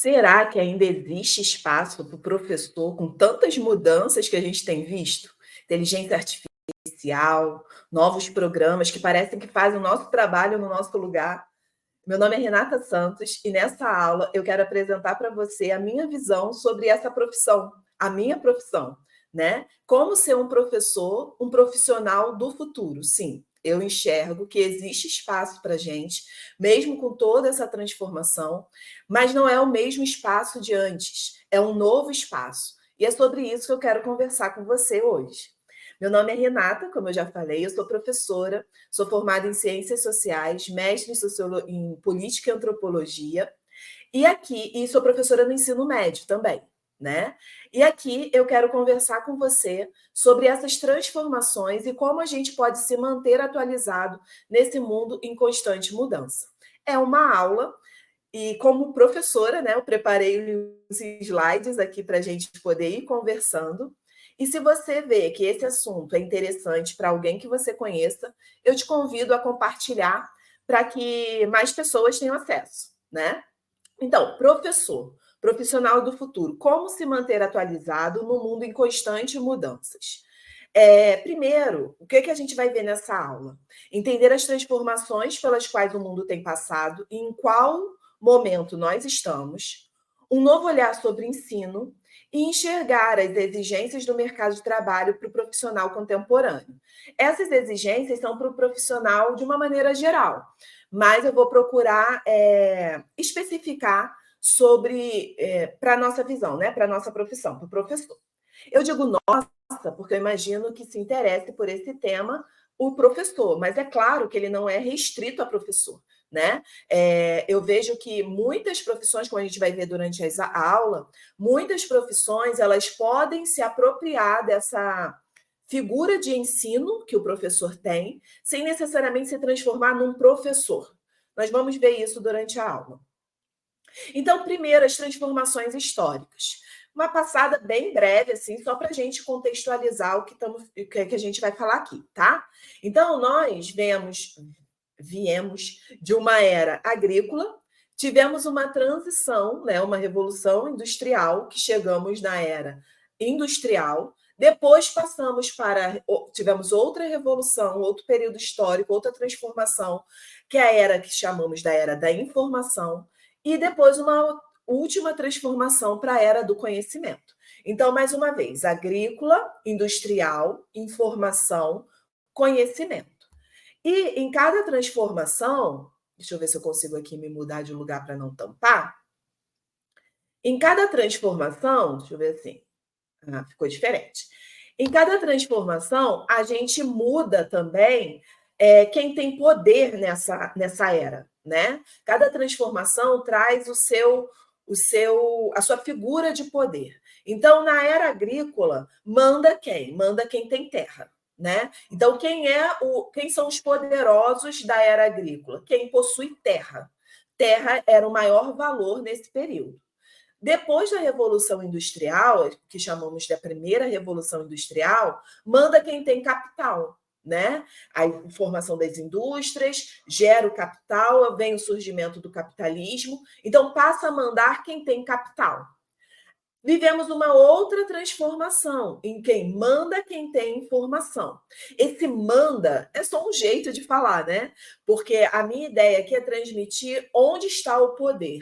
Será que ainda existe espaço para o professor com tantas mudanças que a gente tem visto? Inteligência artificial, novos programas que parecem que fazem o nosso trabalho no nosso lugar. Meu nome é Renata Santos e nessa aula eu quero apresentar para você a minha visão sobre essa profissão, a minha profissão, né? Como ser um professor, um profissional do futuro. Sim, eu enxergo que existe espaço para gente, mesmo com toda essa transformação, mas não é o mesmo espaço de antes, é um novo espaço. E é sobre isso que eu quero conversar com você hoje. Meu nome é Renata, como eu já falei, eu sou professora, sou formada em Ciências Sociais, mestre em Política e Antropologia, e sou professora no ensino médio também, né? E aqui eu quero conversar com você sobre essas transformações e como a gente pode se manter atualizado nesse mundo em constante mudança. É uma aula e como professora, né, eu preparei os slides aqui para a gente poder ir conversando. E se você vê que esse assunto é interessante para alguém que você conheça, eu te convido a compartilhar para que mais pessoas tenham acesso, né? Então, professor, profissional do futuro, como se manter atualizado no mundo em constantes mudanças? Primeiro, o que a gente vai ver nessa aula? Entender as transformações pelas quais o mundo tem passado e em qual momento nós estamos, um novo olhar sobre ensino e enxergar as exigências do mercado de trabalho para o profissional contemporâneo. Essas exigências são para o profissional de uma maneira geral, mas eu vou procurar especificar sobre para a nossa visão, né? Para a nossa profissão, para o professor. Eu digo nossa, porque eu imagino que se interesse por esse tema o professor, mas é claro que ele não é restrito a professor, né? Eu vejo que muitas profissões, como a gente vai ver durante a aula, muitas profissões elas podem se apropriar dessa figura de ensino que o professor tem, sem necessariamente se transformar num professor. Nós vamos ver isso durante a aula. Então, primeiro, as transformações históricas. Uma passada bem breve, assim, só para a gente contextualizar o que a gente vai falar aqui, tá? Então, nós viemos de uma era agrícola, tivemos uma transição, né, uma revolução industrial, que chegamos na era industrial, depois tivemos outra revolução, outro período histórico, outra transformação, que é a era que chamamos da era da informação, e depois uma última transformação para a era do conhecimento. Então, mais uma vez, agrícola, industrial, informação, conhecimento. E em cada transformação, deixa eu ver se eu consigo aqui me mudar de lugar para não tampar. Em cada transformação, deixa eu ver assim, ficou diferente. Em cada transformação, a gente muda também quem tem poder nessa era, né? Cada transformação traz a sua figura de poder. Então, na era agrícola, manda quem? Manda quem tem terra, né? Então, quem são os poderosos da era agrícola? Quem possui terra. Terra era o maior valor nesse período. Depois da Revolução Industrial, que chamamos da primeira Revolução Industrial, manda quem tem capital, né? A formação das indústrias gera o capital, vem o surgimento do capitalismo, então passa a mandar quem tem capital. Vivemos uma outra transformação, em quem tem informação. Esse manda é só um jeito de falar, né? Porque a minha ideia aqui é transmitir onde está o poder.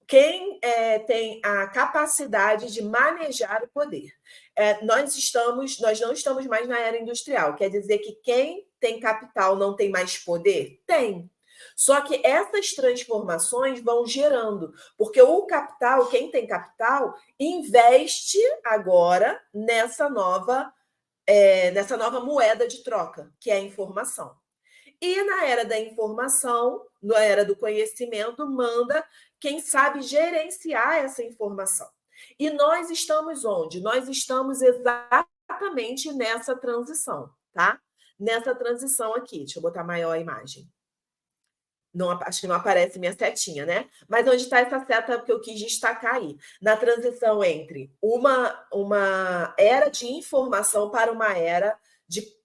Quem tem a capacidade de manejar o poder. Nós não estamos mais na era industrial. Quer dizer que quem tem capital não tem mais poder? Tem. Só que essas transformações vão gerando, porque o capital, quem tem capital, investe agora nessa nova moeda de troca, que é a informação. E na era da informação, na era do conhecimento, manda quem sabe gerenciar essa informação. E nós estamos onde? Nós estamos exatamente nessa transição, tá? Nessa transição aqui. Deixa eu botar maior a imagem. Não, acho que não aparece minha setinha, né? Mas onde está essa seta que eu quis destacar aí? Na transição entre uma era de informação para uma era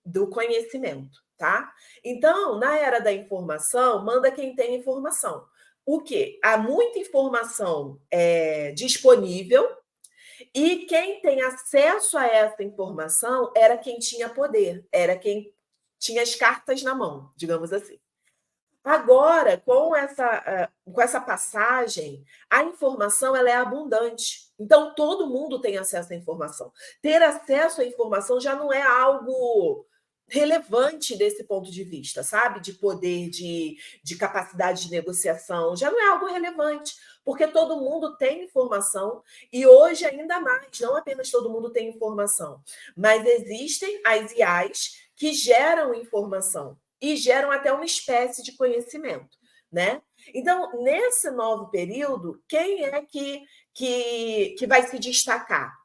do conhecimento, tá? Então, na era da informação, manda quem tem informação. o quê? Há muita informação disponível, e quem tem acesso a essa informação era quem tinha poder, era quem tinha as cartas na mão, digamos assim. Agora, com essa passagem, a informação ela é abundante. Então, todo mundo tem acesso à informação. Ter acesso à informação já não é algo relevante desse ponto de vista, sabe? De poder, de capacidade de negociação, já não é algo relevante, porque todo mundo tem informação, e hoje ainda mais, não apenas todo mundo tem informação, mas existem as IAs que geram informação e geram até uma espécie de conhecimento, né? Então, nesse novo período, quem é que vai se destacar?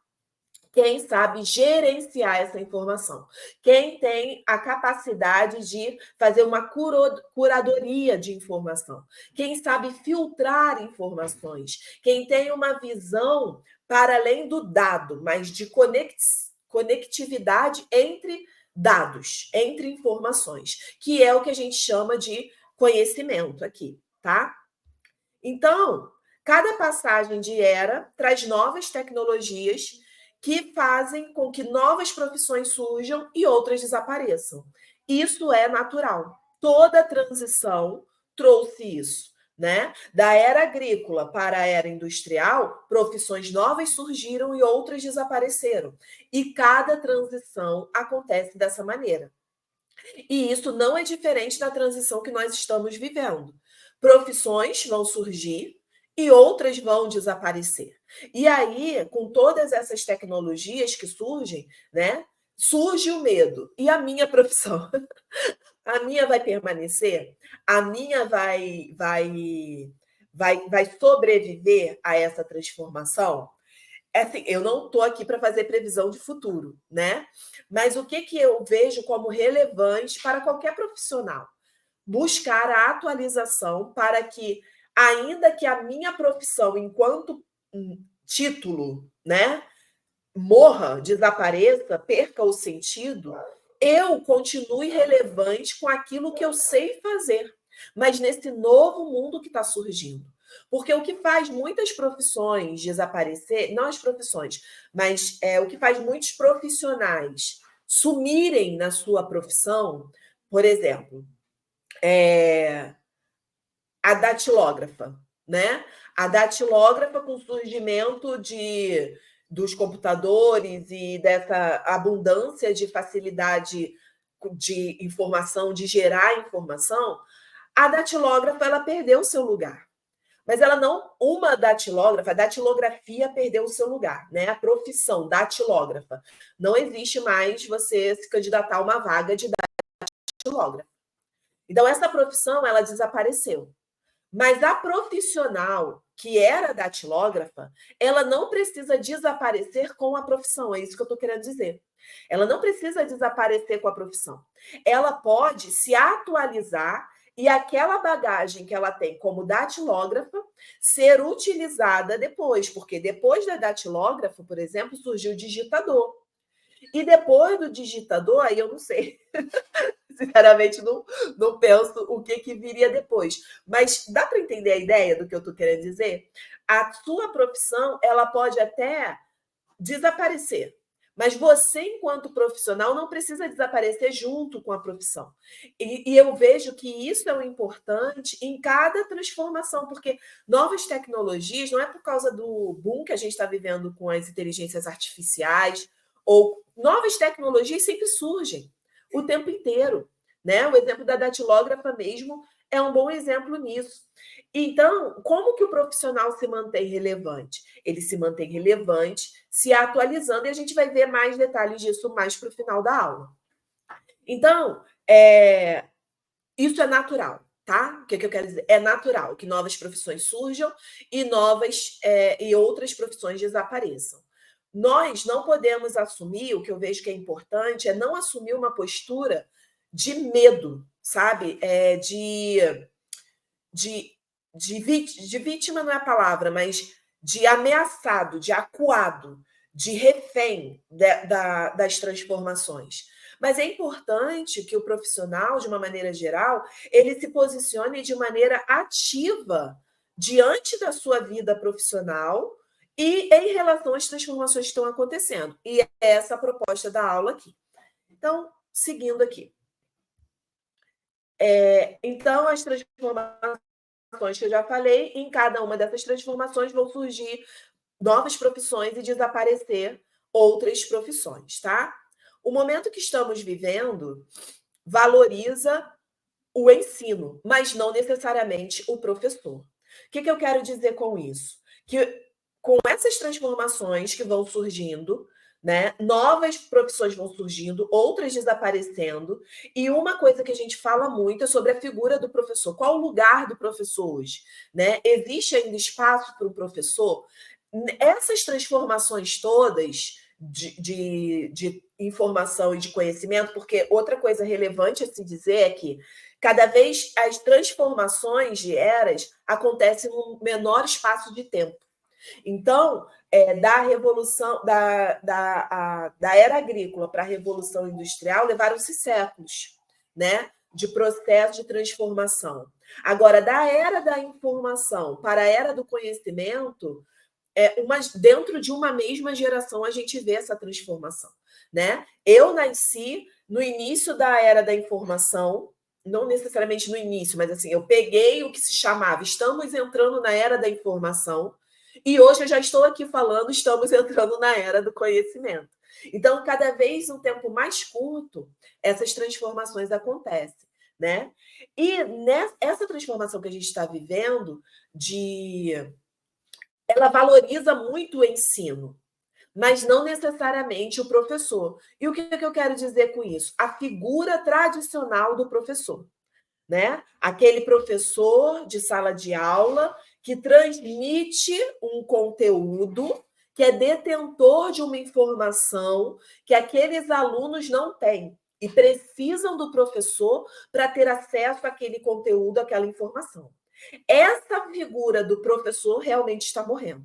Quem sabe gerenciar essa informação, quem tem a capacidade de fazer uma curadoria de informação, quem sabe filtrar informações, quem tem uma visão para além do dado, mas de conectividade entre dados, entre informações, que é o que a gente chama de conhecimento aqui, tá? Então, cada passagem de era traz novas tecnologias que fazem com que novas profissões surjam e outras desapareçam. Isso é natural. Toda transição trouxe isso, né? Da era agrícola para a era industrial, profissões novas surgiram e outras desapareceram. E cada transição acontece dessa maneira. E isso não é diferente da transição que nós estamos vivendo. Profissões vão surgir e outras vão desaparecer. E aí, com todas essas tecnologias que surgem, né, surge o medo. E a minha profissão? A minha vai permanecer? A minha vai sobreviver a essa transformação? Assim, eu não estou aqui para fazer previsão de futuro, né? Mas o que eu vejo como relevante para qualquer profissional? Buscar a atualização para que, ainda que a minha profissão, enquanto título, né, morra, desapareça, perca o sentido, eu continue relevante com aquilo que eu sei fazer, mas nesse novo mundo que está surgindo. Porque o que faz muitas profissões desaparecer, não as profissões, mas o que faz muitos profissionais sumirem na sua profissão, por exemplo, a datilógrafa, né? A datilógrafa, com o surgimento dos computadores e dessa abundância de facilidade de informação, de gerar informação, a datilógrafa ela perdeu o seu lugar. Mas ela não, uma datilógrafa, a datilografia perdeu o seu lugar, né? A profissão datilógrafa. Não existe mais você se candidatar a uma vaga de datilógrafa. Então, essa profissão, ela desapareceu. Mas a profissional que era datilógrafa, ela não precisa desaparecer com a profissão, é isso que eu estou querendo dizer. Ela não precisa desaparecer com a profissão. Ela pode se atualizar e aquela bagagem que ela tem como datilógrafa ser utilizada depois, porque depois da datilógrafa, por exemplo, surgiu o digitador. E depois do digitador, aí eu não sei. Sinceramente, não penso o que viria depois. Mas dá para entender a ideia do que eu estou querendo dizer? A sua profissão, ela pode até desaparecer, mas você, enquanto profissional, não precisa desaparecer junto com a profissão. E eu vejo que isso é o importante em cada transformação, porque novas tecnologias, não é por causa do boom que a gente está vivendo com as inteligências artificiais, ou novas tecnologias sempre surgem o tempo inteiro, né? O exemplo da datilógrafa mesmo é um bom exemplo nisso. Então, como que o profissional se mantém relevante? Ele se mantém relevante, se atualizando, e a gente vai ver mais detalhes disso mais para o final da aula. Então, isso é natural, tá? O que eu quero dizer? É natural que novas profissões surjam e e outras profissões desapareçam. Nós não podemos assumir, o que eu vejo que é importante, é não assumir uma postura de medo, sabe? De vítima não é a palavra, mas de ameaçado, de acuado, de refém das transformações. Mas é importante que o profissional, de uma maneira geral, ele se posicione de maneira ativa diante da sua vida profissional e em relação às transformações que estão acontecendo. E é essa a proposta da aula aqui. Então, seguindo aqui. Então, as transformações que eu já falei, em cada uma dessas transformações vão surgir novas profissões e desaparecer outras profissões, tá? O momento que estamos vivendo valoriza o ensino, mas não necessariamente o professor. O que eu quero dizer com isso? Que com essas transformações que vão surgindo, né, novas profissões vão surgindo, outras desaparecendo, e uma coisa que a gente fala muito é sobre a figura do professor. Qual o lugar do professor hoje? Né? Existe ainda espaço para o professor? Essas transformações todas de informação e de conhecimento, porque outra coisa relevante a se dizer é que cada vez as transformações de eras acontecem num menor espaço de tempo. Então, da revolução da era agrícola para a revolução industrial levaram-se séculos, né, de processo de transformação. Agora, da era da informação para a era do conhecimento, dentro de uma mesma geração a gente vê essa transformação, né? Eu nasci no início da era da informação, não necessariamente no início, mas assim, eu peguei o que se chamava, estamos entrando na era da informação, e hoje eu já estou aqui falando, estamos entrando na era do conhecimento. Então, cada vez um tempo mais curto, essas transformações acontecem, né? E essa transformação que a gente está vivendo ela valoriza muito o ensino, mas não necessariamente o professor. E o que eu quero dizer com isso? A figura tradicional do professor, né? Aquele professor de sala de aula que transmite um conteúdo, que é detentor de uma informação que aqueles alunos não têm e precisam do professor para ter acesso àquele conteúdo, àquela informação. Essa figura do professor realmente está morrendo.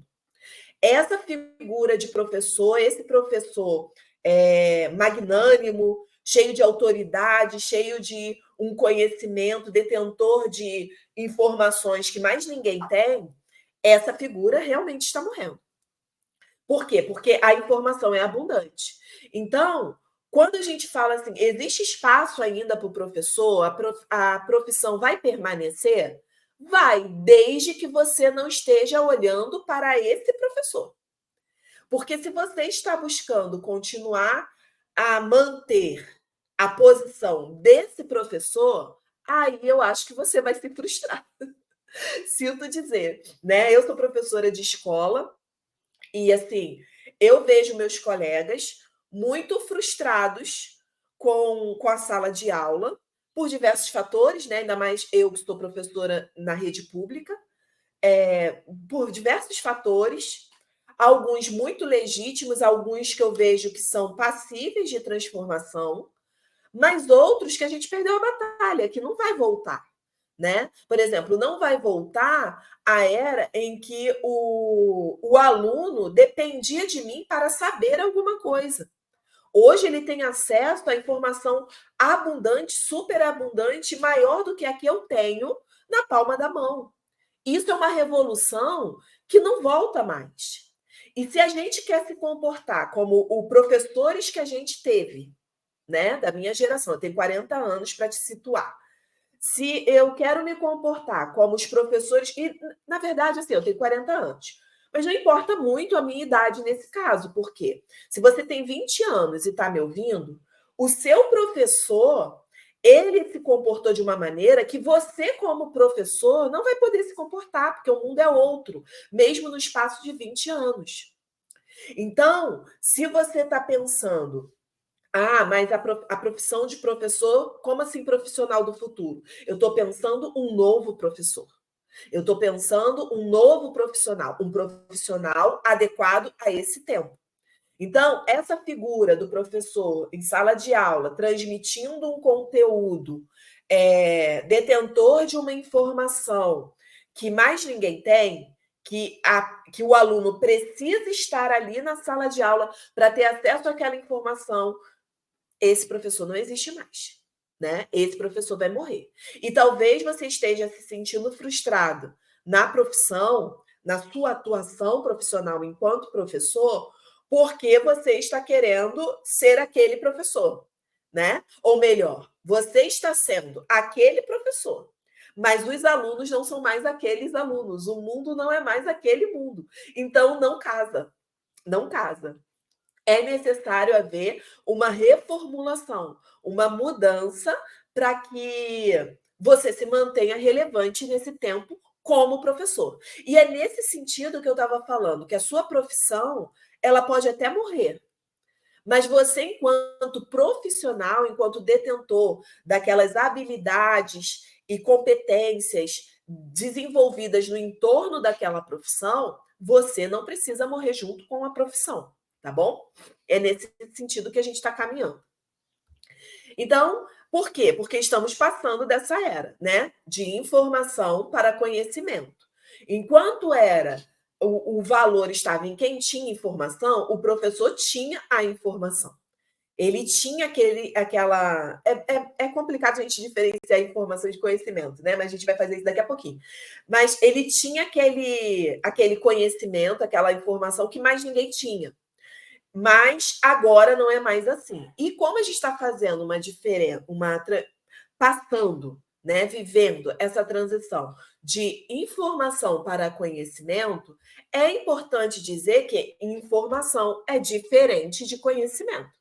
Essa figura de professor, esse professor magnânimo, cheio de autoridade, cheio de um conhecimento, detentor de informações que mais ninguém tem, essa figura realmente está morrendo. Por quê? Porque a informação é abundante. Então, quando a gente fala assim, existe espaço ainda para o professor, a profissão vai permanecer? Vai, desde que você não esteja olhando para esse professor. Porque se você está buscando continuar a manter a posição desse professor, aí eu acho que você vai se frustrar. Sinto dizer, né? Eu sou professora de escola e, assim, eu vejo meus colegas muito frustrados com a sala de aula, por diversos fatores, né? Ainda mais eu que sou professora na rede pública, por diversos fatores, alguns muito legítimos, alguns que eu vejo que são passíveis de transformação, mas outros que a gente perdeu a batalha, que não vai voltar. Né? Por exemplo, não vai voltar a era em que o aluno dependia de mim para saber alguma coisa. Hoje ele tem acesso à informação abundante, superabundante, maior do que a que eu tenho na palma da mão. Isso é uma revolução que não volta mais. E se a gente quer se comportar como os professores que a gente teve, né, da minha geração, eu tenho 40 anos para te situar. Se eu quero me comportar como os professores, e na verdade, assim, eu tenho 40 anos, mas não importa muito a minha idade nesse caso, porque se você tem 20 anos e está me ouvindo, o seu professor, ele se comportou de uma maneira que você, como professor, não vai poder se comportar, porque o mundo é outro, mesmo no espaço de 20 anos. Então, se você está pensando, mas a profissão de professor, como assim profissional do futuro? Eu estou pensando um novo professor. Eu estou pensando um novo profissional, um profissional adequado a esse tempo. Então, essa figura do professor em sala de aula, transmitindo um conteúdo, detentor de uma informação que mais ninguém tem, que o aluno precisa estar ali na sala de aula para ter acesso àquela informação, esse professor não existe mais, né? Esse professor vai morrer. E talvez você esteja se sentindo frustrado, na profissão, na sua atuação profissional enquanto professor, porque você está querendo ser aquele professor, né? Ou melhor, você está sendo aquele professor, mas os alunos não são mais aqueles alunos, o mundo não é mais aquele mundo. Então, não casa, não casa. É necessário haver uma reformulação, uma mudança para que você se mantenha relevante nesse tempo como professor. E é nesse sentido que eu estava falando, que a sua profissão, ela pode até morrer, mas você, enquanto profissional, enquanto detentor daquelas habilidades e competências desenvolvidas no entorno daquela profissão, você não precisa morrer junto com a profissão, tá bom? É nesse sentido que a gente está caminhando. Então, por quê? Porque estamos passando dessa era, né? De informação para conhecimento. Enquanto era o valor estava em quem tinha informação, o professor tinha a informação. Ele tinha aquela. É complicado a gente diferenciar informação de conhecimento, né? Mas a gente vai fazer isso daqui a pouquinho. Mas ele tinha aquele conhecimento, aquela informação que mais ninguém tinha. Mas agora não é mais assim. E como a gente está fazendo uma diferença, passando, né, vivendo essa transição de informação para conhecimento, é importante dizer que informação é diferente de conhecimento.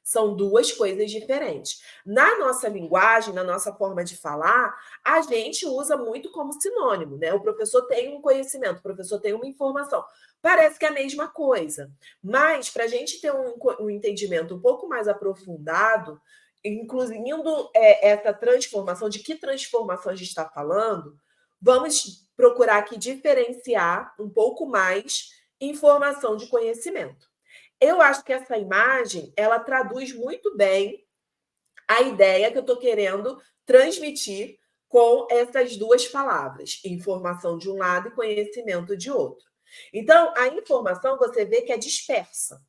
São duas coisas diferentes. Na nossa linguagem, na nossa forma de falar, a gente usa muito como sinônimo, né? O professor tem um conhecimento, o professor tem uma informação. Parece que é a mesma coisa. Mas, para a gente ter um entendimento um pouco mais aprofundado, incluindo essa transformação, de que transformação a gente está falando, vamos procurar aqui diferenciar um pouco mais informação de conhecimento. Eu acho que essa imagem, ela traduz muito bem a ideia que eu estou querendo transmitir com essas duas palavras, informação de um lado e conhecimento de outro. Então, a informação você vê que é dispersa.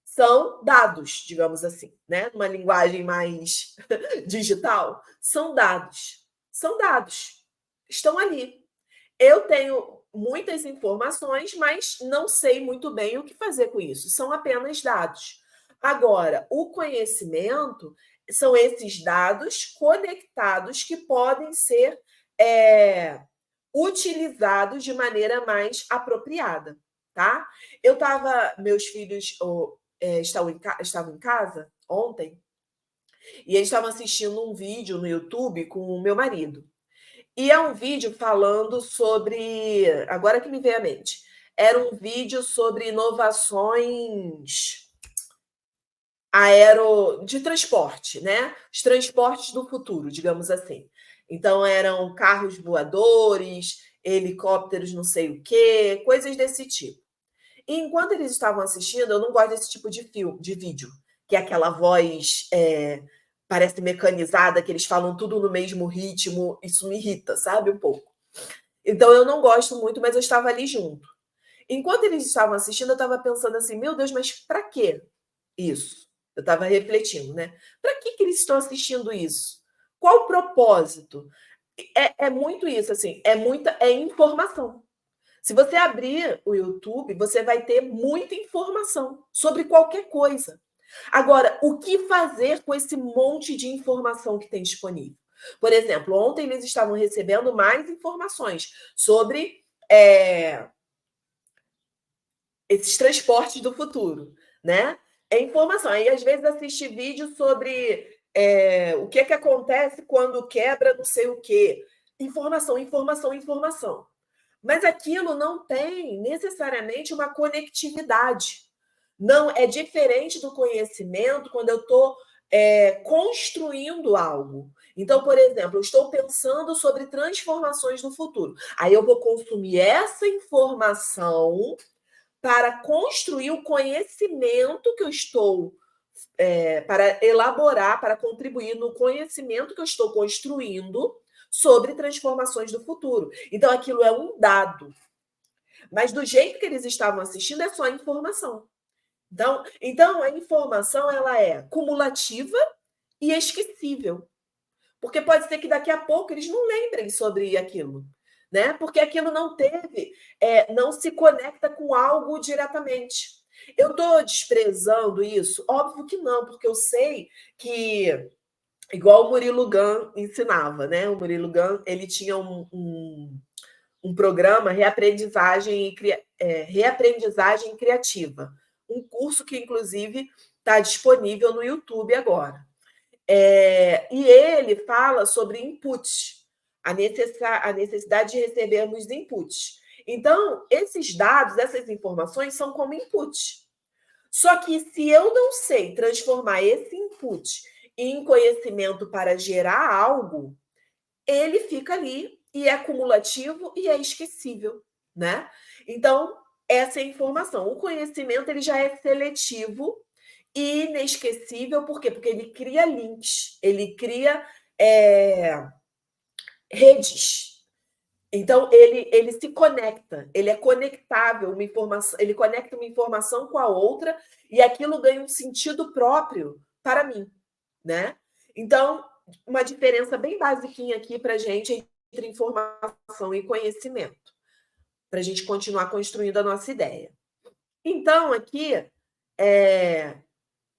São dados, digamos assim, né? Numa linguagem mais digital, são dados. São dados. Estão ali. Eu tenho muitas informações, mas não sei muito bem o que fazer com isso. São apenas dados. Agora, o conhecimento são esses dados conectados que podem ser utilizados de maneira mais apropriada, tá? Meus filhos estavam em casa ontem e eles estavam assistindo um vídeo no YouTube com o meu marido. E é um vídeo falando sobre. Agora que me veio à mente. Era um vídeo sobre inovações de transporte, né? Os transportes do futuro, digamos assim. Então, eram carros voadores, helicópteros, não sei o quê, coisas desse tipo. E enquanto eles estavam assistindo, eu não gosto desse tipo de vídeo, que é aquela voz parece mecanizada, que eles falam tudo no mesmo ritmo. Isso me irrita, sabe? Um pouco. Então, eu não gosto muito, mas eu estava ali junto. Enquanto eles estavam assistindo, eu estava pensando assim, meu Deus, mas para que isso? Eu estava refletindo, né? Para que eles estão assistindo isso? Qual o propósito? É muito isso, assim, é informação. Se você abrir o YouTube, você vai ter muita informação sobre qualquer coisa. Agora, o que fazer com esse monte de informação que tem disponível? Por exemplo, ontem eles estavam recebendo mais informações sobre esses transportes do futuro, né? É informação. Aí, às vezes, assiste vídeo sobre o que acontece quando quebra não sei o quê. Informação, informação, informação. Mas aquilo não tem necessariamente uma conectividade. Não é diferente do conhecimento quando eu estou construindo algo. Então, por exemplo, eu estou pensando sobre transformações no futuro. Aí eu vou consumir essa informação para construir o conhecimento que eu estou para elaborar, para contribuir no conhecimento que eu estou construindo sobre transformações do futuro. Então, aquilo é um dado. Mas do jeito que eles estavam assistindo, é só informação. Então a informação ela é cumulativa e esquecível. Porque pode ser que daqui a pouco eles não lembrem sobre aquilo. né? Porque aquilo não teve, não se conecta com algo diretamente. Eu estou desprezando isso? Óbvio que não, porque eu sei que, igual o Murilo Gun ensinava, né? O Murilo Gun, ele tinha um programa Reaprendizagem Criativa, um curso que, inclusive, está disponível no YouTube agora. E ele fala sobre input, a necessidade de recebermos inputs. Então, esses dados, essas informações são como input. Só que se eu não sei transformar esse input em conhecimento para gerar algo, ele fica ali e é cumulativo e é esquecível, né? Então, essa é a informação. O conhecimento ele já é seletivo e inesquecível, por quê? Porque ele cria links, ele cria redes. Então, ele se conecta, ele é conectável, uma informação, ele conecta uma informação com a outra e aquilo ganha um sentido próprio para mim, né? Então, uma diferença bem basiquinha aqui para a gente entre informação e conhecimento, para a gente continuar construindo a nossa ideia. Então, aqui,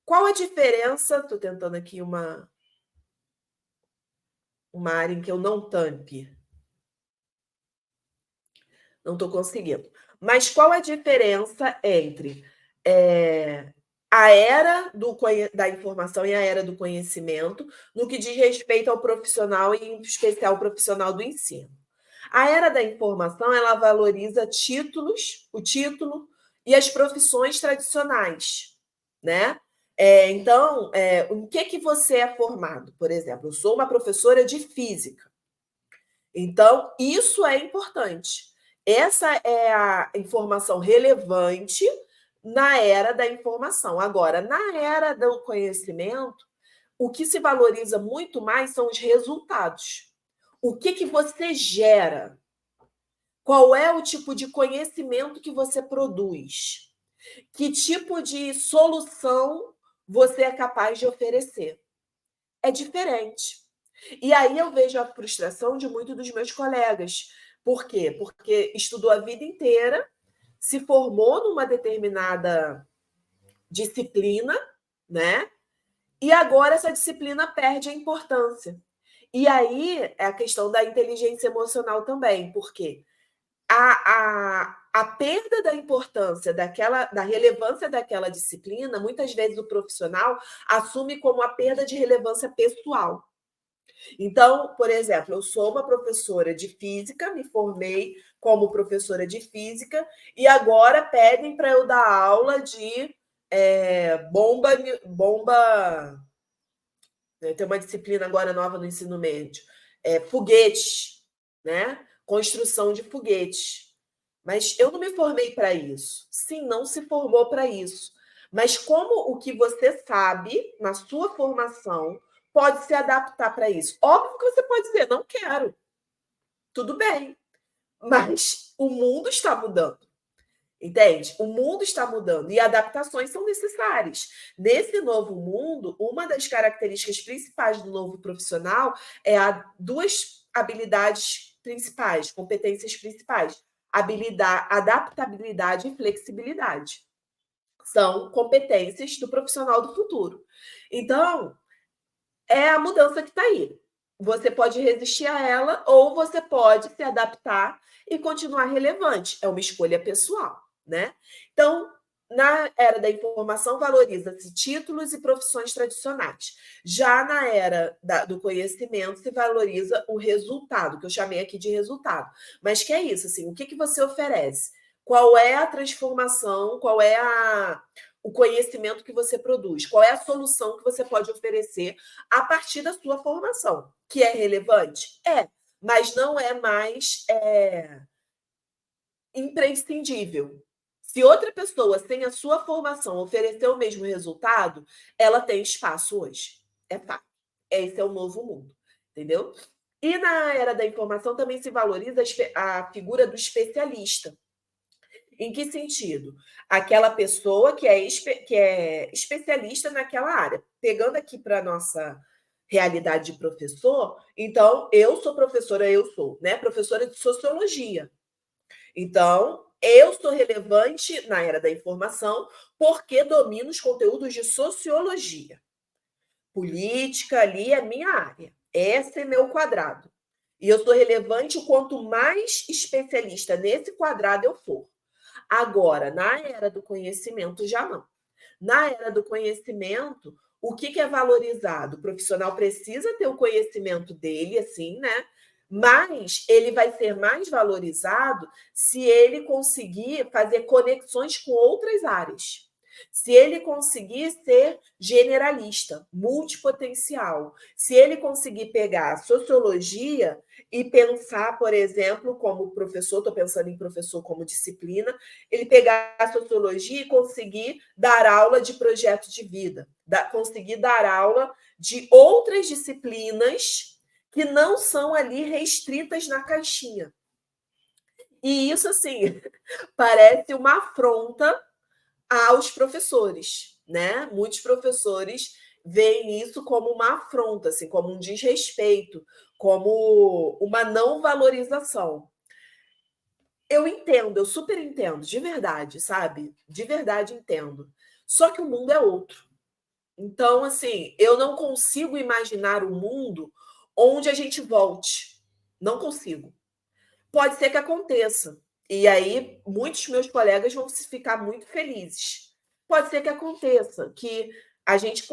qual a diferença? Estou tentando aqui uma área em que eu não tampe. Não estou conseguindo. Mas qual a diferença entre a era da informação e a era do conhecimento no que diz respeito ao profissional e, em especial, o profissional do ensino? A era da informação, ela valoriza o título e as profissões tradicionais, né? Então, em que você é formado? Por exemplo, eu sou uma professora de física. Então, isso é importante. Essa é a informação relevante na era da informação. Agora, na era do conhecimento, o que se valoriza muito mais são os resultados. O que você gera? Qual é o tipo de conhecimento que você produz? Que tipo de solução você é capaz de oferecer? É diferente. E aí eu vejo a frustração de muitos dos meus colegas. Por quê? Porque estudou a vida inteira, se formou numa determinada disciplina, né? E agora essa disciplina perde a importância. E aí é a questão da inteligência emocional também, porque a perda da importância da relevância daquela disciplina, muitas vezes o profissional assume como a perda de relevância pessoal. Então, por exemplo, eu sou uma professora de física, me formei como professora de física, e agora pedem para eu dar aula de bomba. Tem uma disciplina agora nova no ensino médio, foguetes, né? Construção de foguetes. Mas eu não me formei para isso. Sim, não se formou para isso. Mas como o que você sabe na sua formação pode se adaptar para isso? Óbvio que você pode dizer, não quero. Tudo bem. Mas o mundo está mudando. Entende? O mundo está mudando e adaptações são necessárias. Nesse novo mundo, uma das características principais do novo profissional é duas habilidades principais, competências principais: adaptabilidade e flexibilidade. São competências do profissional do futuro. Então, é a mudança que está aí. Você pode resistir a ela ou você pode se adaptar e continuar relevante. É uma escolha pessoal, né? Então, na era da informação, valoriza-se títulos e profissões tradicionais. Já na era do conhecimento, se valoriza o resultado, que eu chamei aqui de resultado. Mas que é isso, assim, o que você oferece? Qual é a transformação? Qual é o conhecimento que você produz? Qual é a solução que você pode oferecer a partir da sua formação? Que é relevante? Mas não é mais imprescindível. Se outra pessoa, sem a sua formação, oferecer o mesmo resultado, ela tem espaço hoje. É fato. Esse é o novo mundo, entendeu? E na era da informação também se valoriza a figura do especialista. Em que sentido? Aquela pessoa que é especialista naquela área. Pegando aqui para a nossa realidade de professor, então eu sou professora, né, professora de sociologia. Então, eu sou relevante na era da informação porque domino os conteúdos de sociologia. Política ali é minha área. Esse é meu quadrado. E eu sou relevante quanto mais especialista nesse quadrado eu for. Agora, na era do conhecimento, já não. Na era do conhecimento, o que é valorizado? O profissional precisa ter o conhecimento dele, assim, né? Mas ele vai ser mais valorizado se ele conseguir fazer conexões com outras áreas. Se ele conseguir ser generalista, multipotencial, se ele conseguir pegar a sociologia e pensar, por exemplo, como professor, estou pensando em professor como disciplina, ele pegar a sociologia e conseguir dar aula de projeto de vida, conseguir dar aula de outras disciplinas que não são ali restritas na caixinha. E isso, assim, parece uma afronta aos professores, né? Muitos professores veem isso como uma afronta, assim, como um desrespeito, como uma não valorização. Eu entendo, eu super entendo, de verdade, sabe? De verdade entendo. Só que o mundo é outro. Então, assim, eu não consigo imaginar um mundo onde a gente volte. Não consigo. Pode ser que aconteça. E aí, muitos meus colegas vão ficar muito felizes. Pode ser que aconteça, que a gente.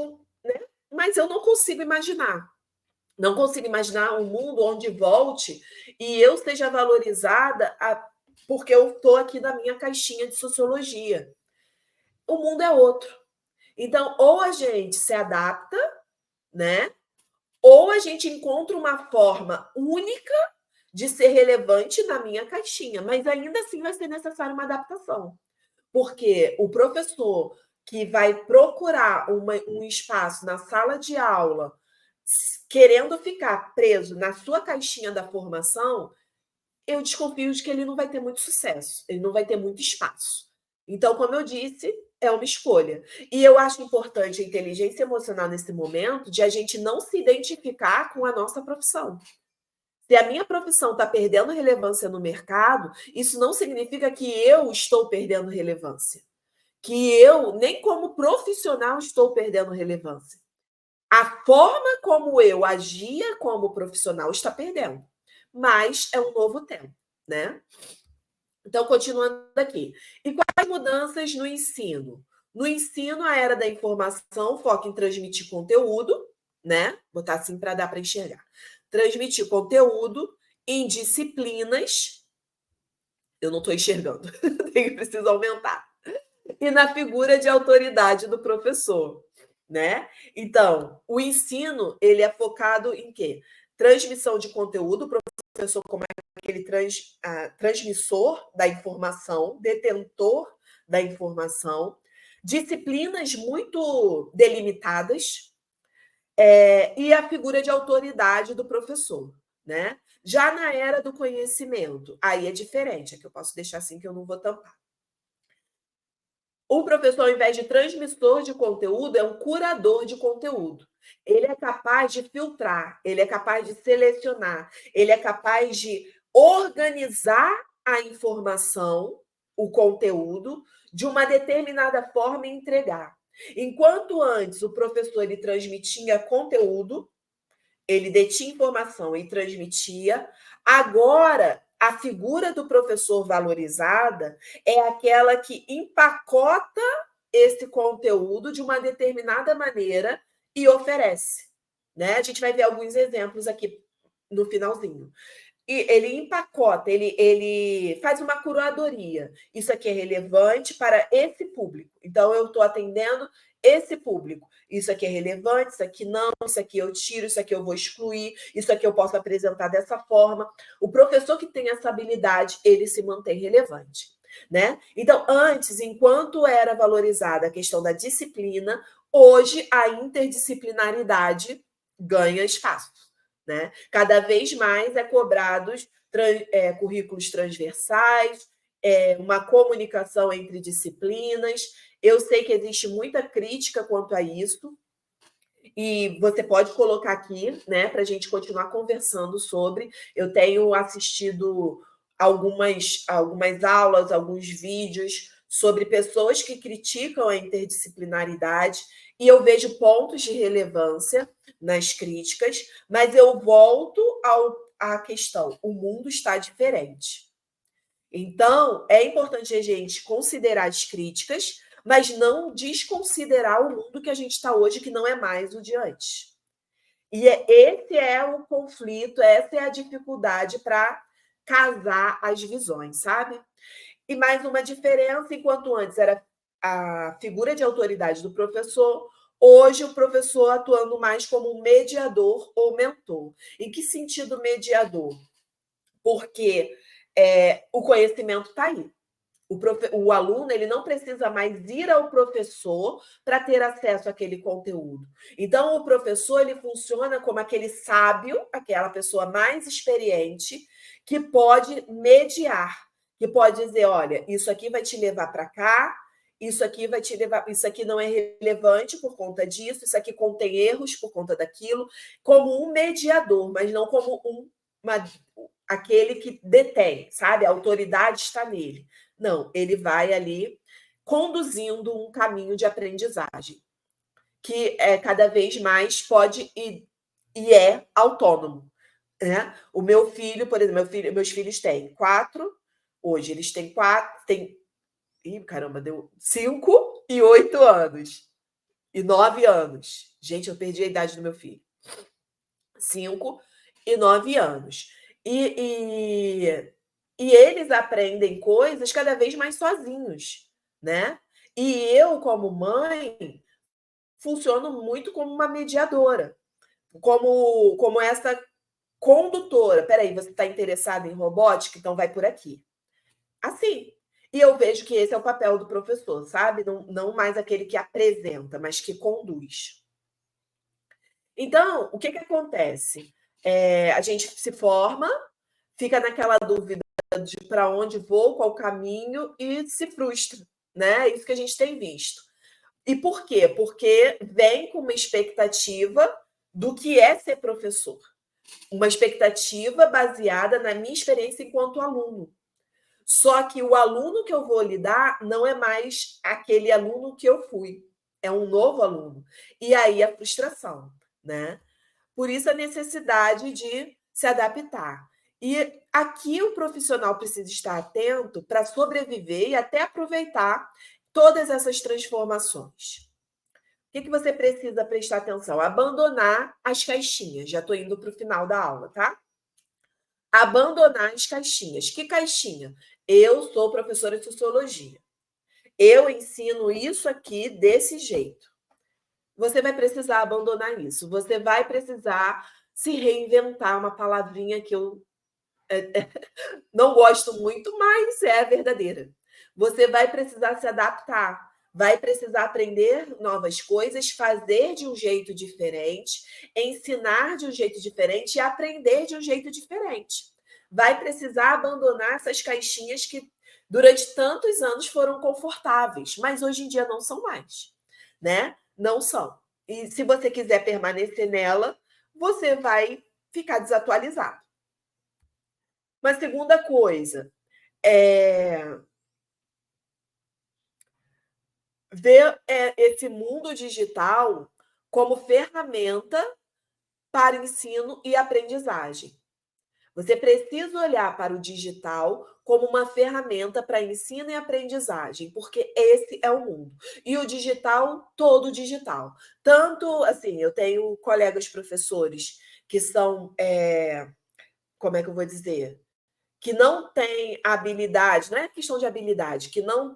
Né? Mas eu não consigo imaginar. Não consigo imaginar um mundo onde volte e eu seja valorizada porque eu estou aqui na minha caixinha de sociologia. O mundo é outro. Então, ou a gente se adapta, né? Ou a gente encontra uma forma única de ser relevante na minha caixinha, mas ainda assim vai ser necessária uma adaptação. Porque o professor que vai procurar um espaço na sala de aula querendo ficar preso na sua caixinha da formação, eu desconfio de que ele não vai ter muito sucesso, ele não vai ter muito espaço. Então, como eu disse, é uma escolha. E eu acho importante a inteligência emocional nesse momento de a gente não se identificar com a nossa profissão. Se a minha profissão está perdendo relevância no mercado, isso não significa que eu estou perdendo relevância. Que eu, nem como profissional, estou perdendo relevância. A forma como eu agia como profissional está perdendo. Mas é um novo tempo, né? Então, continuando aqui. E quais mudanças no ensino? No ensino, a era da informação foca em transmitir conteúdo, né? Vou botar assim para dar para enxergar. Transmitir conteúdo em disciplinas. Eu não estou enxergando, preciso aumentar. E na figura de autoridade do professor, né? Então, o ensino, ele é focado em quê? Transmissão de conteúdo, o professor como aquele transmissor da informação, detentor da informação, disciplinas muito delimitadas, e a figura de autoridade do professor, né? Já na era do conhecimento, aí é diferente, é que eu posso deixar assim que eu não vou tampar. O professor, ao invés de transmissor de conteúdo, é um curador de conteúdo. Ele é capaz de filtrar, ele é capaz de selecionar, ele é capaz de organizar a informação, o conteúdo, de uma determinada forma e entregar. Enquanto antes o professor ele transmitia conteúdo, ele detinha informação e transmitia, agora a figura do professor valorizada é aquela que empacota esse conteúdo de uma determinada maneira e oferece. Né? A gente vai ver alguns exemplos aqui no finalzinho. E ele empacota, ele faz uma curadoria. Isso aqui é relevante para esse público. Então, eu estou atendendo esse público. Isso aqui é relevante, isso aqui não, isso aqui eu tiro, isso aqui eu vou excluir, isso aqui eu posso apresentar dessa forma. O professor que tem essa habilidade, ele se mantém relevante. Né? Então, antes, enquanto era valorizada a questão da disciplina, hoje a interdisciplinaridade ganha espaço. Né? Cada vez mais é cobrados currículos transversais, uma comunicação entre disciplinas. Eu sei que existe muita crítica quanto a isso. E você pode colocar aqui, né, para a gente continuar conversando sobre. Eu tenho assistido algumas aulas, alguns vídeos sobre pessoas que criticam a interdisciplinaridade, e eu vejo pontos de relevância nas críticas, mas eu volto à questão: o mundo está diferente. Então, é importante a gente considerar as críticas, mas não desconsiderar o mundo que a gente está hoje, que não é mais o de antes. E esse é o conflito, essa é a dificuldade para casar as visões, sabe? E mais uma diferença: enquanto antes era a figura de autoridade do professor, hoje o professor atuando mais como um mediador ou mentor. Em que sentido mediador? Porque o conhecimento está aí. O aluno ele não precisa mais ir ao professor para ter acesso àquele conteúdo. Então, o professor ele funciona como aquele sábio, aquela pessoa mais experiente, que pode mediar, que pode dizer: olha, isso aqui vai te levar para cá, isso aqui vai te levar, isso aqui não é relevante por conta disso, isso aqui contém erros por conta daquilo, como um mediador, mas não como aquele que detém, sabe? A autoridade está nele. Não, ele vai ali conduzindo um caminho de aprendizagem que cada vez mais pode e é autônomo. Né? O meu filho, por exemplo, meus filhos têm 4, hoje eles têm 4, deu 5 e 8 anos. E 9 anos. Gente, eu perdi a idade do meu filho. 5 e 9 anos. E eles aprendem coisas cada vez mais sozinhos, né? E eu, como mãe, funciono muito como uma mediadora, como essa condutora. Peraí, você está interessada em robótica? Então vai por aqui. Assim. E eu vejo que esse é o papel do professor, sabe? Não mais aquele que apresenta, mas que conduz. Então, o que acontece? A gente se forma, fica naquela dúvida de para onde vou, qual caminho, e se frustra, né? É isso que a gente tem visto. E por quê? Porque vem com uma expectativa do que é ser professor. Uma expectativa baseada na minha experiência enquanto aluno. Só que o aluno que eu vou lidar não é mais aquele aluno que eu fui. É um novo aluno. E aí a frustração, né? Por isso a necessidade de se adaptar. E aqui o profissional precisa estar atento para sobreviver e até aproveitar todas essas transformações. O que você precisa prestar atenção? Abandonar as caixinhas. Já estou indo para o final da aula, tá? Abandonar as caixinhas. Que caixinha? Eu sou professora de sociologia. Eu ensino isso aqui desse jeito. Você vai precisar abandonar isso. Você vai precisar se reinventar, uma palavrinha que eu não gosto muito, mas é verdadeira. Você vai precisar se adaptar, vai precisar aprender novas coisas, fazer de um jeito diferente, ensinar de um jeito diferente e aprender de um jeito diferente. Vai precisar abandonar essas caixinhas que durante tantos anos foram confortáveis, mas hoje em dia não são mais, né? Não são. E se você quiser permanecer nela, você vai ficar desatualizado. Uma segunda coisa é ver esse mundo digital como ferramenta para ensino e aprendizagem. Você precisa olhar para o digital como uma ferramenta para ensino e aprendizagem, porque esse é o mundo. E o digital, todo digital. Tanto, assim, eu tenho colegas professores que são, como é que eu vou dizer? Que não têm habilidade, não é questão de habilidade, que não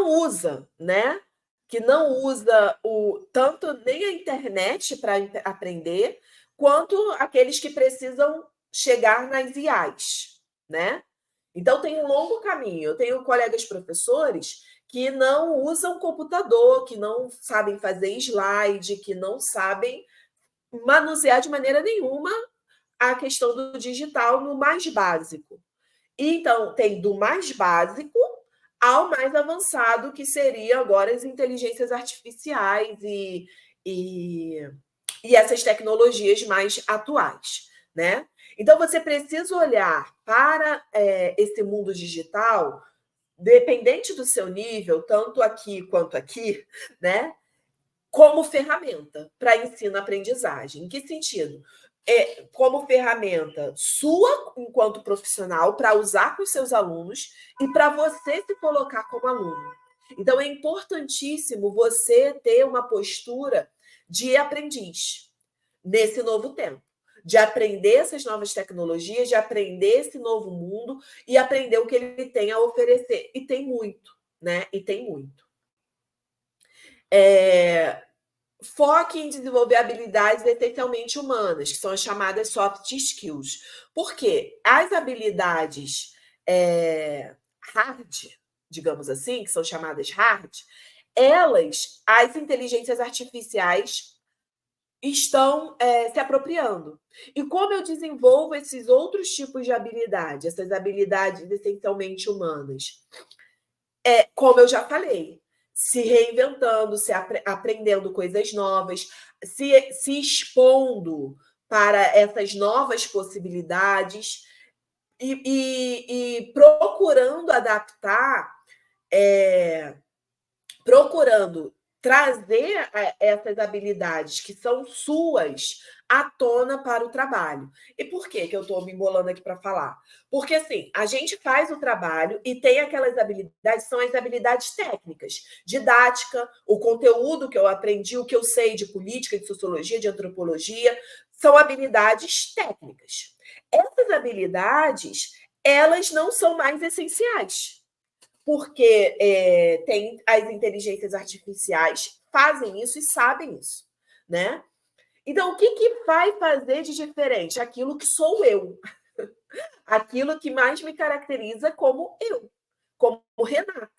usa, né? Que não usa tanto nem a internet para aprender, quanto aqueles que precisam chegar nas IAs, né? Então tem um longo caminho. Eu tenho colegas professores que não usam computador, que não sabem fazer slide, que não sabem manusear de maneira nenhuma a questão do digital no mais básico. Então, tem do mais básico ao mais avançado, que seria agora as inteligências artificiais e essas tecnologias mais atuais, né? Então, você precisa olhar para esse mundo digital, dependente do seu nível, tanto aqui quanto aqui, né? Como ferramenta para ensino-aprendizagem. Em que sentido? Como ferramenta sua enquanto profissional para usar com os seus alunos e para você se colocar como aluno. Então, é importantíssimo você ter uma postura de aprendiz nesse novo tempo, de aprender essas novas tecnologias, de aprender esse novo mundo e aprender o que ele tem a oferecer. E tem muito, né? E tem muito. Foque em desenvolver habilidades essencialmente humanas, que são as chamadas soft skills. Por quê? As habilidades hard, digamos assim, que são chamadas hard, as inteligências artificiais estão se apropriando. E como eu desenvolvo esses outros tipos de habilidade, essas habilidades essencialmente humanas? Como eu já falei, se reinventando, aprendendo coisas novas, se expondo para essas novas possibilidades e procurando adaptar, procurando trazer essas habilidades que são suas à tona para o trabalho. E por que eu estou me embolando aqui para falar? Porque, assim, a gente faz o trabalho e tem aquelas habilidades, são as habilidades técnicas, didática, o conteúdo que eu aprendi, o que eu sei de política, de sociologia, de antropologia, são habilidades técnicas. Essas habilidades, elas não são mais essenciais, porque tem as inteligências artificiais fazem isso e sabem isso, né? Então, o que vai fazer de diferente? Aquilo que sou eu, aquilo que mais me caracteriza como eu, como Renata.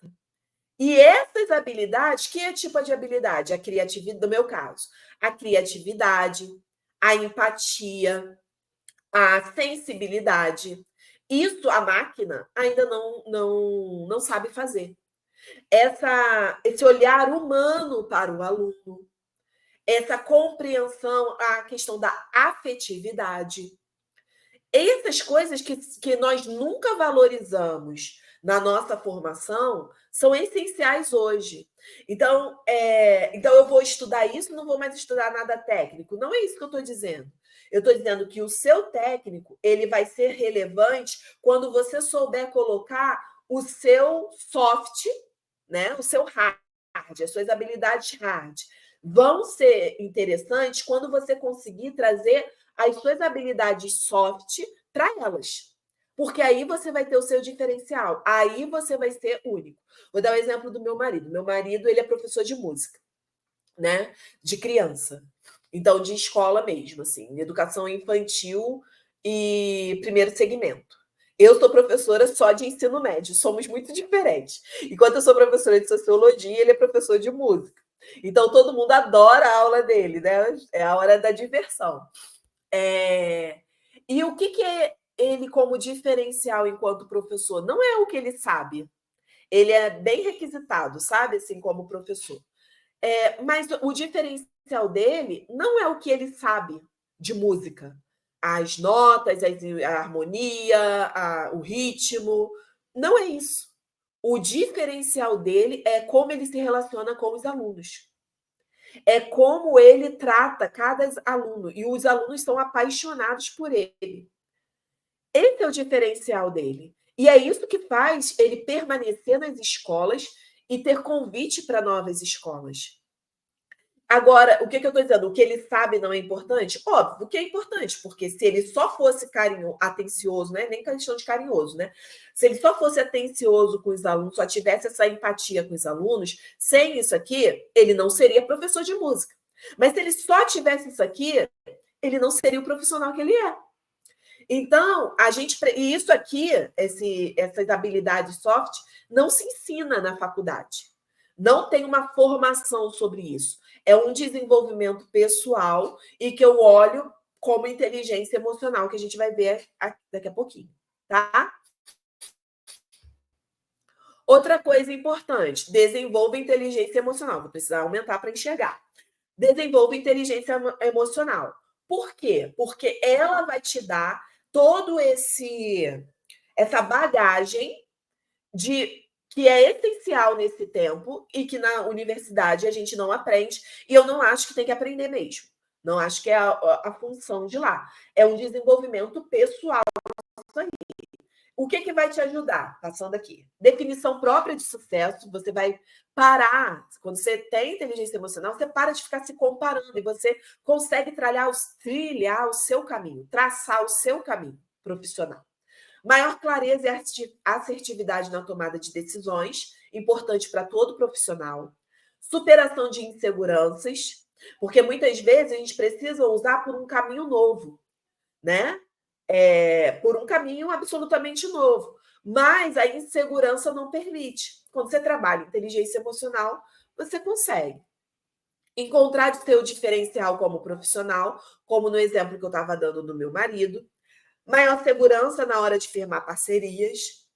E essas habilidades, que é tipo de habilidade? A criatividade, no meu caso, a criatividade, a empatia, a sensibilidade. Isso a máquina ainda não sabe fazer. Esse olhar humano para o aluno, essa compreensão, a questão da afetividade. Essas coisas que nós nunca valorizamos na nossa formação são essenciais hoje. Então eu vou estudar isso, não vou mais estudar nada técnico. Não é isso que eu estou dizendo. Eu estou dizendo que o seu técnico ele vai ser relevante quando você souber colocar o seu soft, né? O seu hard, as suas habilidades hard. Vão ser interessantes quando você conseguir trazer as suas habilidades soft para elas. Porque aí você vai ter o seu diferencial. Aí você vai ser único. Vou dar o exemplo do meu marido. Meu marido, ele é professor de música, né? De criança. Então, de escola mesmo, assim, de educação infantil e primeiro segmento. Eu sou professora só de ensino médio, somos muito diferentes. Enquanto eu sou professora de sociologia, ele é professor de música. Então, todo mundo adora a aula dele, né? É a hora da diversão. E o que é ele como diferencial enquanto professor? Não é o que ele sabe. Ele é bem requisitado, sabe? Assim, como professor. Mas o diferencial dele não é o que ele sabe de música. As notas, a harmonia, o ritmo. Não é isso. O diferencial dele é como ele se relaciona com os alunos. É como ele trata cada aluno. E os alunos são apaixonados por ele. Esse é o diferencial dele. E é isso que faz ele permanecer nas escolas e ter convite para novas escolas. Agora, o que eu estou dizendo? O que ele sabe não é importante? Óbvio que é importante, porque se ele só fosse atencioso, né? Nem questão de carinhoso, né? Se ele só fosse atencioso com os alunos, só tivesse essa empatia com os alunos, sem isso aqui, ele não seria professor de música. Mas se ele só tivesse isso aqui, ele não seria o profissional que ele é. Então, e isso aqui, essas habilidades soft, não se ensina na faculdade. Não tem uma formação sobre isso. É um desenvolvimento pessoal e que eu olho como inteligência emocional, que a gente vai ver daqui a pouquinho, tá? Outra coisa importante, desenvolva inteligência emocional. Vou precisar aumentar para enxergar. Desenvolva inteligência emocional. Por quê? Porque ela vai te dar todo essa bagagem de que é essencial nesse tempo e que na universidade a gente não aprende, e eu não acho que tem que aprender mesmo. Não acho que é a função de lá. É um desenvolvimento pessoal. O que vai te ajudar? Passando aqui. Definição própria de sucesso. Você vai parar. Quando você tem inteligência emocional, você para de ficar se comparando e você consegue trilhar o seu caminho, traçar o seu caminho profissional. Maior clareza e assertividade na tomada de decisões, importante para todo profissional. Superação de inseguranças, porque muitas vezes a gente precisa usar por um caminho novo, né? Por um caminho absolutamente novo. Mas a insegurança não permite. Quando você trabalha inteligência emocional, você consegue encontrar seu diferencial como profissional, como no exemplo que eu estava dando do meu marido, maior segurança na hora de firmar parcerias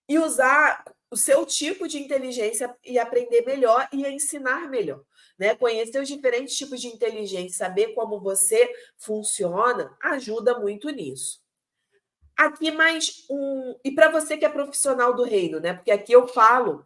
e usar o seu tipo de inteligência e aprender melhor e ensinar melhor. Né? Conhecer os diferentes tipos de inteligência, saber como você funciona, ajuda muito nisso. Aqui mais um. E para você que é profissional do reino, né? Porque aqui eu falo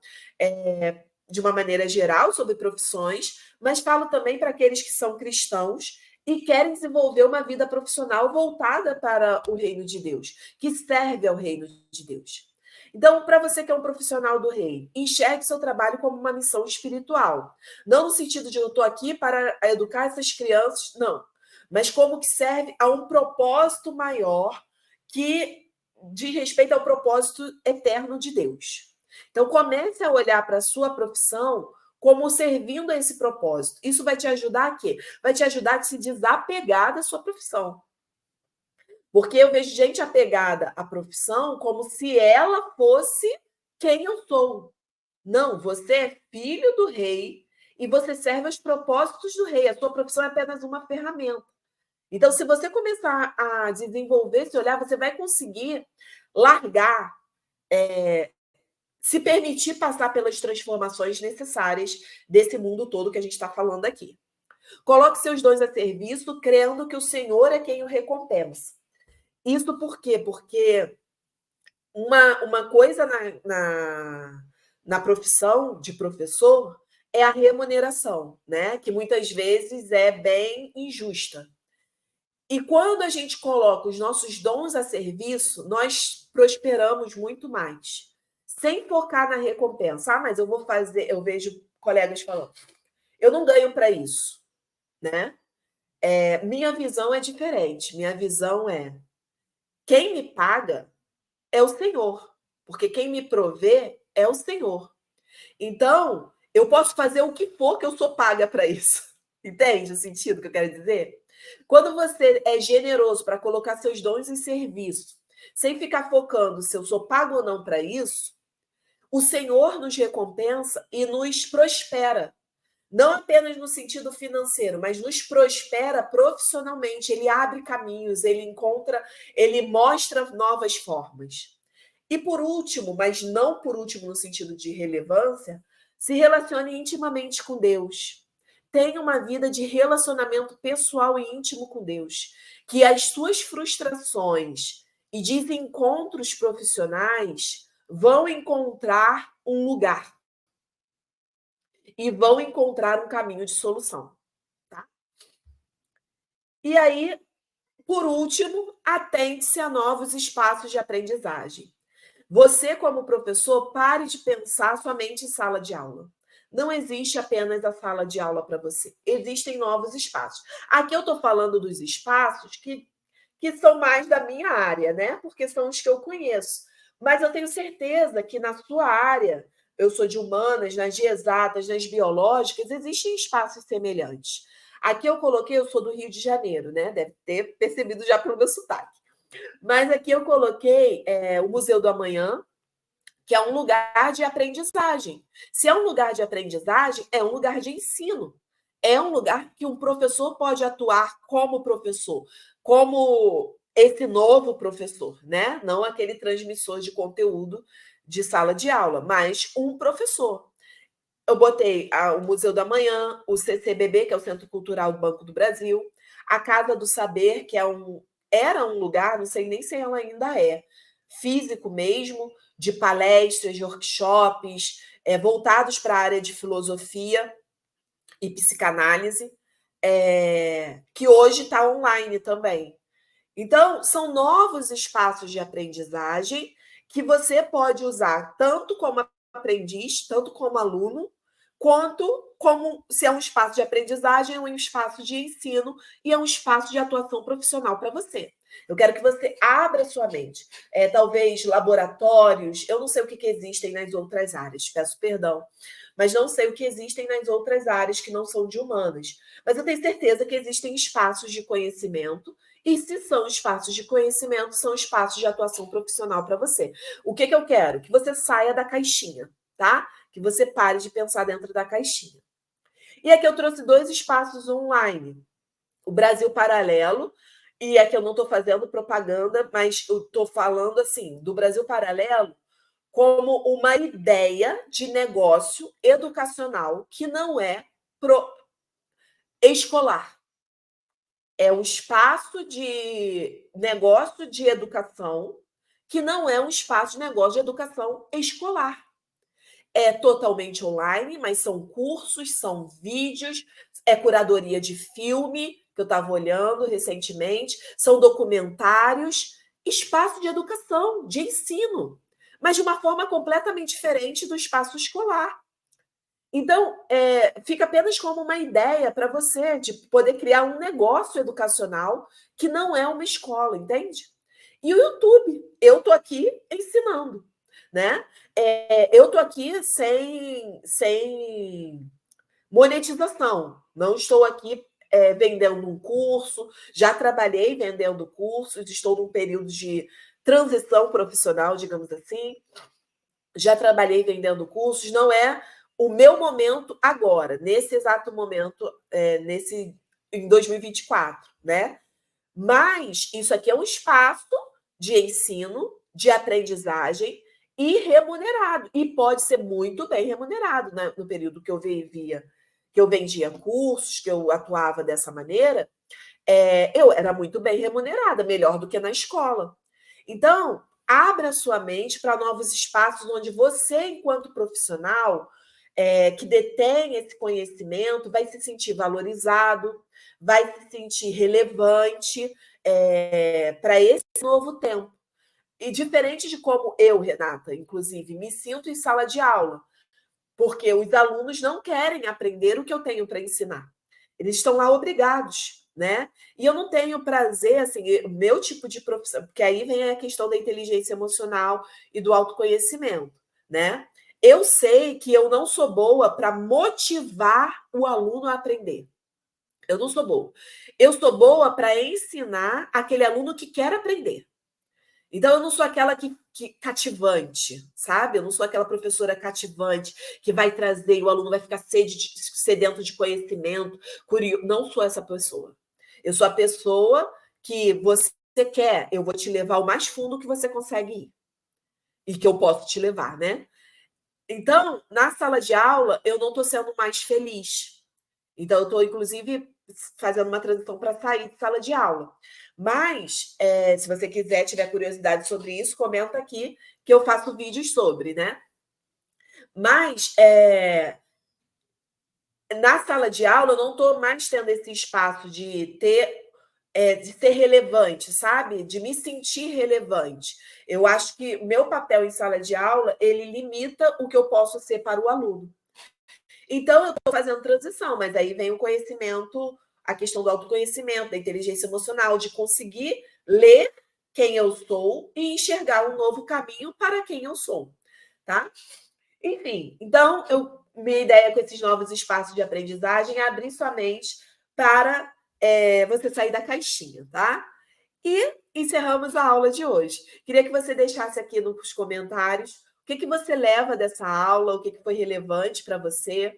de uma maneira geral sobre profissões, mas falo também para aqueles que são cristãos e querem desenvolver uma vida profissional voltada para o reino de Deus, que serve ao reino de Deus. Então, para você que é um profissional do reino, enxergue seu trabalho como uma missão espiritual. Não no sentido de eu estou aqui para educar essas crianças, não. Mas como que serve a um propósito maior que diz respeito ao propósito eterno de Deus. Então, comece a olhar para a sua profissão como servindo a esse propósito. Isso vai te ajudar a quê? Vai te ajudar a se desapegar da sua profissão. Porque eu vejo gente apegada à profissão como se ela fosse quem eu sou. Não, você é filho do rei e você serve aos propósitos do rei. A sua profissão é apenas uma ferramenta. Então, se você começar a desenvolver esse olhar, você vai conseguir largar, se permitir passar pelas transformações necessárias desse mundo todo que a gente está falando aqui. Coloque seus dons a serviço, crendo que o Senhor é quem o recompensa. Isso por quê? Porque uma coisa na profissão de professor é a remuneração, né? Que muitas vezes é bem injusta. E quando a gente coloca os nossos dons a serviço, nós prosperamos muito mais. Sem focar na recompensa. Mas eu vou fazer, eu vejo colegas falando, eu não ganho para isso, né? Minha visão é diferente. Minha visão é quem me paga é o Senhor, porque quem me provê é o Senhor. Então, eu posso fazer o que for que eu sou paga para isso. Entende o sentido que eu quero dizer? Quando você é generoso para colocar seus dons em serviço, sem ficar focando se eu sou pago ou não para isso, o Senhor nos recompensa e nos prospera. Não apenas no sentido financeiro, mas nos prospera profissionalmente. Ele abre caminhos, ele mostra novas formas. E por último, mas não por último no sentido de relevância, se relacione intimamente com Deus. Tenha uma vida de relacionamento pessoal e íntimo com Deus. Que as suas frustrações e desencontros profissionais vão encontrar um lugar e vão encontrar um caminho de solução. Tá? E aí, por último, atente-se a novos espaços de aprendizagem. Você, como professor, pare de pensar somente em sala de aula. Não existe apenas a sala de aula para você. Existem novos espaços. Aqui eu estou falando dos espaços que são mais da minha área, né? Porque são os que eu conheço. Mas eu tenho certeza que na sua área, eu sou de humanas, nas de exatas, nas biológicas, existem espaços semelhantes. Aqui eu coloquei, eu sou do Rio de Janeiro, né? Deve ter percebido já pelo meu sotaque. Mas aqui eu coloquei o Museu do Amanhã, que é um lugar de aprendizagem. Se é um lugar de aprendizagem, é um lugar de ensino. É um lugar que um professor pode atuar como professor, como esse novo professor, né? Não aquele transmissor de conteúdo de sala de aula, mas um professor. Eu botei o Museu da Manhã, o CCBB, que é o Centro Cultural do Banco do Brasil, a Casa do Saber, que era um lugar, não sei nem se ela ainda é, físico mesmo, de palestras, de workshops, voltados para a área de filosofia e psicanálise, que hoje está online também. Então, são novos espaços de aprendizagem que você pode usar tanto como aprendiz, tanto como aluno, quanto como se é um espaço de aprendizagem, é um espaço de ensino e é um espaço de atuação profissional para você. Eu quero que você abra sua mente. Talvez laboratórios, eu não sei o que existem nas outras áreas, peço perdão, mas não sei o que existem nas outras áreas que não são de humanas. Mas eu tenho certeza que existem espaços de conhecimento, e se são espaços de conhecimento, são espaços de atuação profissional para você. O que eu quero? Que você saia da caixinha, tá? Que você pare de pensar dentro da caixinha. E aqui eu trouxe 2 espaços online. O Brasil Paralelo, e aqui eu não estou fazendo propaganda, mas eu estou falando assim, do Brasil Paralelo como uma ideia de negócio educacional que não é escolar. É um espaço de negócio de educação que não é um espaço de negócio de educação escolar. É totalmente online, mas são cursos, são vídeos, é curadoria de filme, que eu estava olhando recentemente, são documentários, espaço de educação, de ensino, mas de uma forma completamente diferente do espaço escolar. Então, fica apenas como uma ideia para você de poder criar um negócio educacional que não é uma escola, entende? E o YouTube, eu estou aqui ensinando, né? Eu estou aqui sem monetização, não estou aqui vendendo um curso, já trabalhei vendendo cursos, estou num período de transição profissional, digamos assim, já trabalhei vendendo cursos, não é o meu momento agora, nesse exato momento, em 2024, né? Mas isso aqui é um espaço de ensino, de aprendizagem e remunerado. E pode ser muito bem remunerado, né? No período que eu vendia cursos, que eu atuava dessa maneira, eu era muito bem remunerada, melhor do que na escola. Então, abra sua mente para novos espaços onde você, enquanto profissional, que detém esse conhecimento, vai se sentir valorizado, vai se sentir relevante para esse novo tempo. E diferente de como eu, Renata, inclusive, me sinto em sala de aula, porque os alunos não querem aprender o que eu tenho para ensinar. Eles estão lá obrigados, né? E eu não tenho prazer, assim, o meu tipo de profissão, porque aí vem a questão da inteligência emocional e do autoconhecimento, né? Eu sei que eu não sou boa para motivar o aluno a aprender. Eu não sou boa. Eu sou boa para ensinar aquele aluno que quer aprender. Então, eu não sou aquela que cativante, sabe? Eu não sou aquela professora cativante que vai trazer e o aluno vai ficar sedento de conhecimento, curioso. Não sou essa pessoa. Eu sou a pessoa que você quer, eu vou te levar ao mais fundo que você consegue ir. E que eu posso te levar, né? Então, na sala de aula, eu não estou sendo mais feliz. Então, eu estou, inclusive, fazendo uma transição para sair de sala de aula. Mas, se você quiser, tiver curiosidade sobre isso, comenta aqui que eu faço vídeos sobre, né? Mas, na sala de aula, eu não estou mais tendo esse espaço de ser relevante, sabe? De me sentir relevante. Eu acho que o meu papel em sala de aula, ele limita o que eu posso ser para o aluno. Então, eu estou fazendo transição, mas aí vem o conhecimento, a questão do autoconhecimento, da inteligência emocional, de conseguir ler quem eu sou e enxergar um novo caminho para quem eu sou, tá? Enfim, então, minha ideia com esses novos espaços de aprendizagem é abrir sua mente para você sair da caixinha, tá? E encerramos a aula de hoje. Queria que você deixasse aqui nos comentários o que você leva dessa aula, o que foi relevante para você,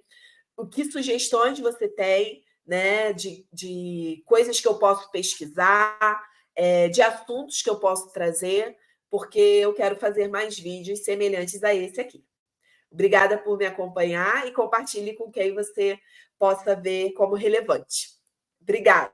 o que sugestões você tem, né, de coisas que eu posso pesquisar, de assuntos que eu posso trazer, porque eu quero fazer mais vídeos semelhantes a esse aqui. Obrigada por me acompanhar e compartilhe com quem você possa ver como relevante. Obrigada.